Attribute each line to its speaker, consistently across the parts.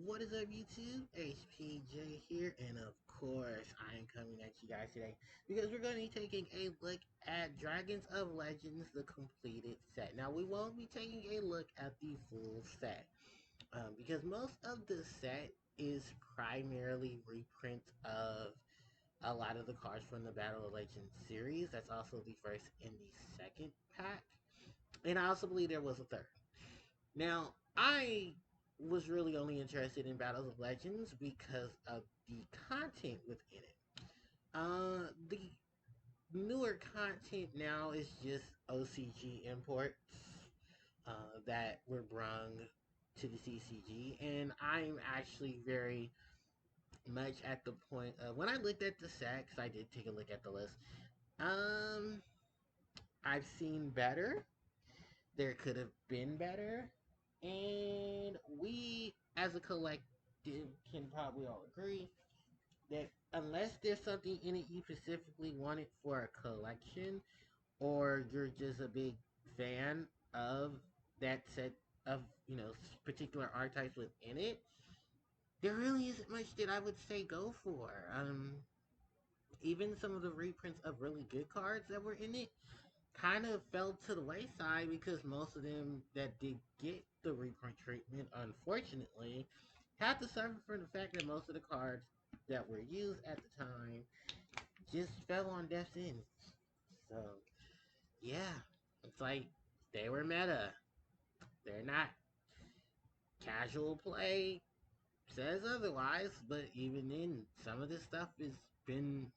Speaker 1: What is up, YouTube? HPJ here, and of course, I am coming at you guys today because we're going to be taking a look at Dragons of Legends, the completed set. Now, we won't be taking a look at the full set because most of the set is primarily reprints of a lot of the cards from the Battle of Legends series. That's also the first and the second pack, and I also believe there was a third. Now, I was really only interested in Battles of Legends because of the content within it. The newer content now is just OCG imports that were brung to the CCG, and I'm actually very much at the point of when I looked at the set, because I did take a look at the list. Um, I've seen better. There could have been better. And we, as a collective, can probably all agree that unless there's something in it you specifically wanted for a collection, or you're just a big fan of that set of, particular archetypes within it, there really isn't much that I would say go for. Even some of the reprints of really good cards that were in it kind of fell to the wayside because most of them that did get the reprint treatment, unfortunately, had to suffer from the fact that most of the cards that were used at the time just fell on death's end. So, yeah, it's like they were meta. They're not. Casual play says otherwise, but even then, some of this stuff has been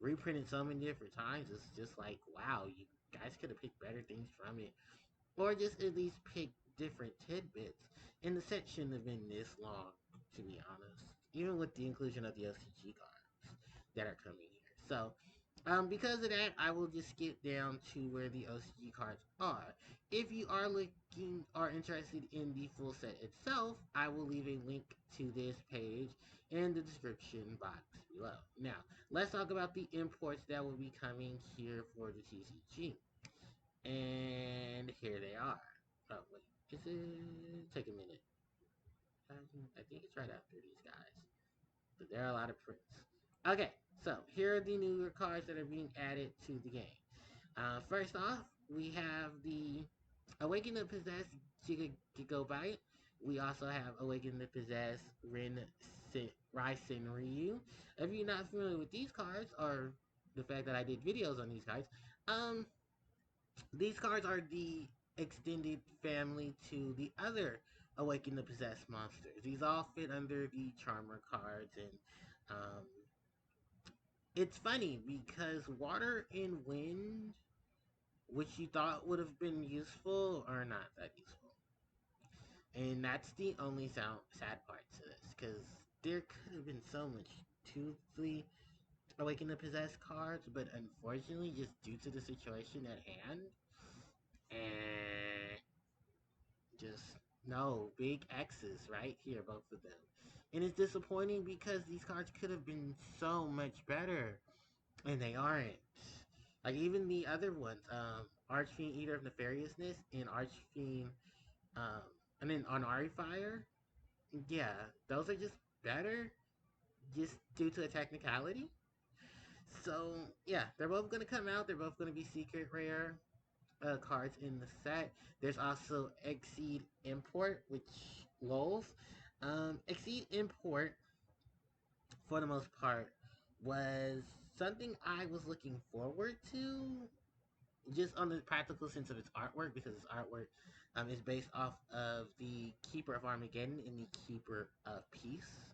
Speaker 1: reprinted so many different times. It's just like, wow, you guys could have picked better things from it. Or just at least pick different tidbits. And the set shouldn't have been this long, to be honest. Even with the inclusion of the OCG cards that are coming here. So, because of that, I will just skip down to where the OCG cards are. If you are looking or interested in the full set itself, I will leave a link to this page in the description box below. Now, let's talk about the imports that will be coming here for the TCG. And here they are. Oh, wait. Is it? Take a minute. I think it's right after these guys. But there are a lot of prints. Okay, so here are the newer cards that are being added to the game. First off, we have the Awaken the Possessed Gigabyte. We also have Awaken the Possessed Raisen Ryu. If you're not familiar with these cards, or the fact that I did videos on these cards, um, these cards are the extended family to the other Awaken the Possessed monsters. These all fit under the Charmer cards, and um, it's funny because Water and Wind, which you thought would have been useful, are not that useful. And that's the only sad part to this, because there could have been so much to the Awaken the Possessed cards, but unfortunately, just due to the situation at hand, and just no big X's right here, both of them. And it's disappointing because these cards could have been so much better, and they aren't. Like even the other ones, Archfiend Eater of Nefariousness and Archfiend, and then on Fire, yeah, those are just better, just due to a technicality. So yeah, they're both gonna come out. They're both gonna be secret rare cards in the set. There's also Exceed Import, which lulls. Exceed Import, for the most part, was something I was looking forward to, just on the practical sense of its artwork, because its artwork is based off of the Keeper of Armageddon and the Keeper of Peace,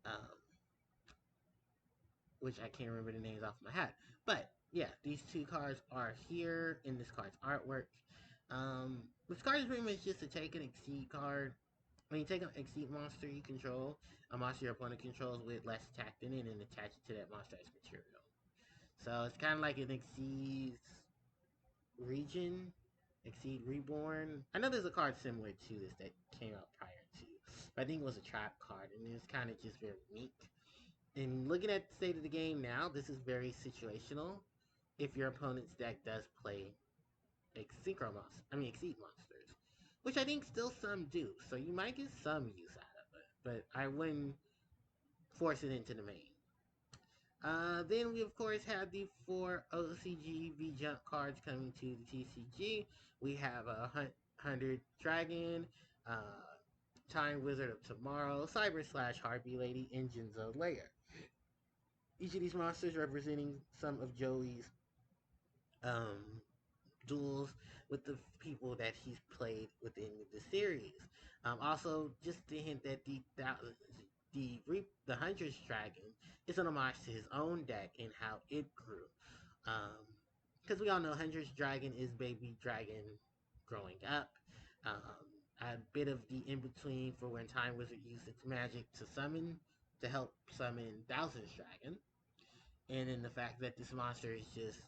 Speaker 1: um, which I can't remember the names off my head. But yeah, these two cards are here in this card's artwork. This card is pretty much just to take an Exceed card. When you take an Exceed monster you control, a monster your opponent controls with less attack than it, and attach it to that monster as material. So it's kind of like an Exceed Region, Exceed Reborn. I know there's a card similar to this that came out prior to, but I think it was a trap card, and it's kind of just very unique. And looking at the state of the game now, this is very situational. If your opponent's deck does play Exceed monsters, which I think still some do, so you might get some use out of it. but I wouldn't force it into the main. Then we of course have the 4 OCG V-Jump cards coming to the TCG. We have a 100 Dragon, uh, Time Wizard of Tomorrow, Cyber Slash Harpie Lady, Engines of Layer. Each of these monsters representing some of Joey's um, duels with the people that he's played within the series. Also, just to hint that the Huntress Dragon is an homage to his own deck and how it grew. Because we all know Huntress Dragon is baby dragon growing up. A bit of the in between for when Time Wizard used its magic to help summon Thousand's Dragon, and in the fact that this monster is just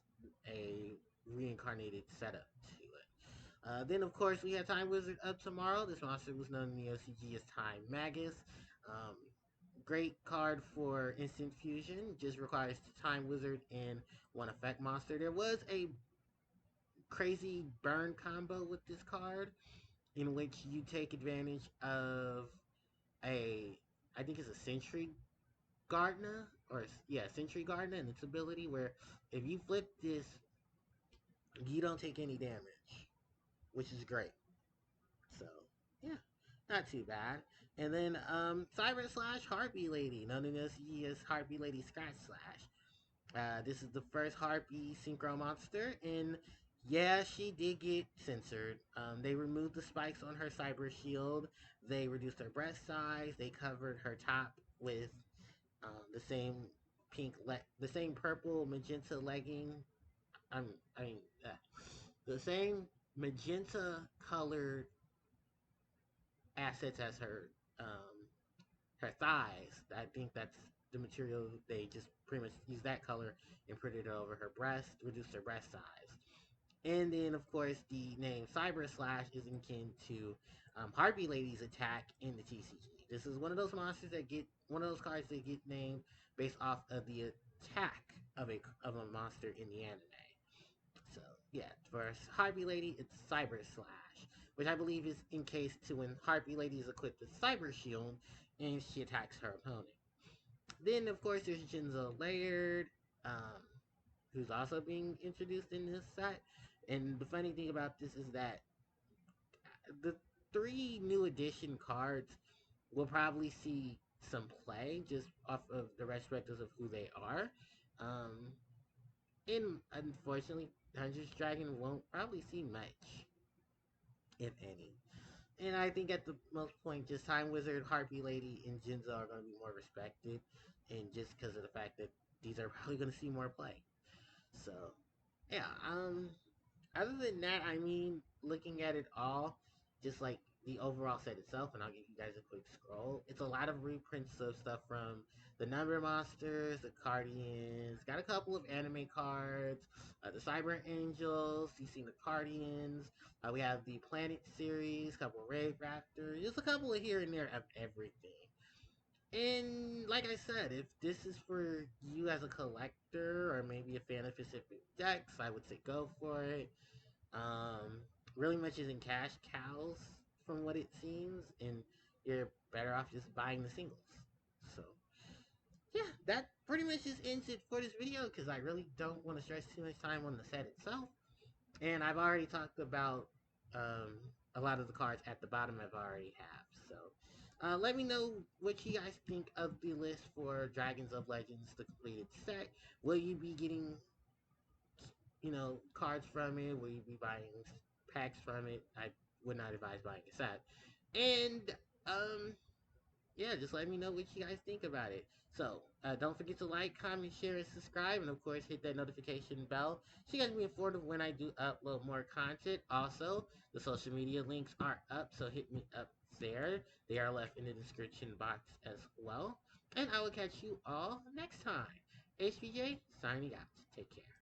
Speaker 1: a reincarnated setup to it. Then, of course, we have Time Wizard of Tomorrow. This monster was known in the OCG as Time Magus. Um, Great card for instant fusion. Just requires Time Wizard and one effect monster. There was a crazy burn combo with this card in which you take advantage of I think it's a Sentry Gardener, or yeah, Sentry Gardener, and its ability where if you flip this, you don't take any damage, which is great. So yeah, not too bad. And then Cyber Slash Harpie Lady, known as Harpie Lady Scratch Slash. This is the first Harpie Synchro monster, and yeah, she did get censored. They removed the spikes on her cyber shield. They reduced her breast size. They covered her top with the same the same purple magenta legging. I mean, the same magenta colored assets as her thighs. I think that's the material they just pretty much used that color and put it over her breast, reduced her breast size. And then, of course, the name Cyber Slash is akin to Harpie Lady's attack in the TCG. This is one of those monsters that get one of those cards that get named based off of the attack of a monster in the anime. So yeah, for Harpie Lady, it's Cyber Slash, which I believe is in case to when Harpie Lady is equipped with Cyber Shield and she attacks her opponent. Then, of course, there's Jinzo Layered, um, who's also being introduced in this set. And the funny thing about this is that the 3 new edition cards will probably see some play just off of the retrospectives of who they are. Um, and unfortunately, Hunter's Dragon won't probably see much, if any. And I think at the most point, just Time Wizard, Harpie Lady, and Jinzo are going to be more respected, and just because of the fact that these are probably going to see more play. So, yeah. Other than that, I mean, looking at it all, just like the overall set itself, and I'll give you guys a quick scroll. It's a lot of reprints of stuff from the Number Monsters, the Guardians, got a couple of anime cards, the Cyber Angels, you see the Guardians, we have the Planet series, a couple of Rave Raptors, just a couple of here and there of everything. And like I said, if this is for you as a collector or maybe a fan of specific decks, I would say go for it. Really much isn't cash cows from what it seems, and you're better off just buying the singles. So yeah, that pretty much just ends it for this video because I really don't want to stress too much time on the set itself. And I've already talked about a lot of the cards at the bottom I've already have. So let me know what you guys think of the list for Dragons of Legends, the completed set. Will you be getting, cards from it? Will you be buying packs from it? I would not advise buying a set. And yeah, just let me know what you guys think about it. So, don't forget to like, comment, share, and subscribe. And, of course, hit that notification bell so you guys can be informed of when I do upload more content. Also, the social media links are up, so hit me up there. They are left in the description box as well. And I will catch you all next time. HPJ, signing out. Take care.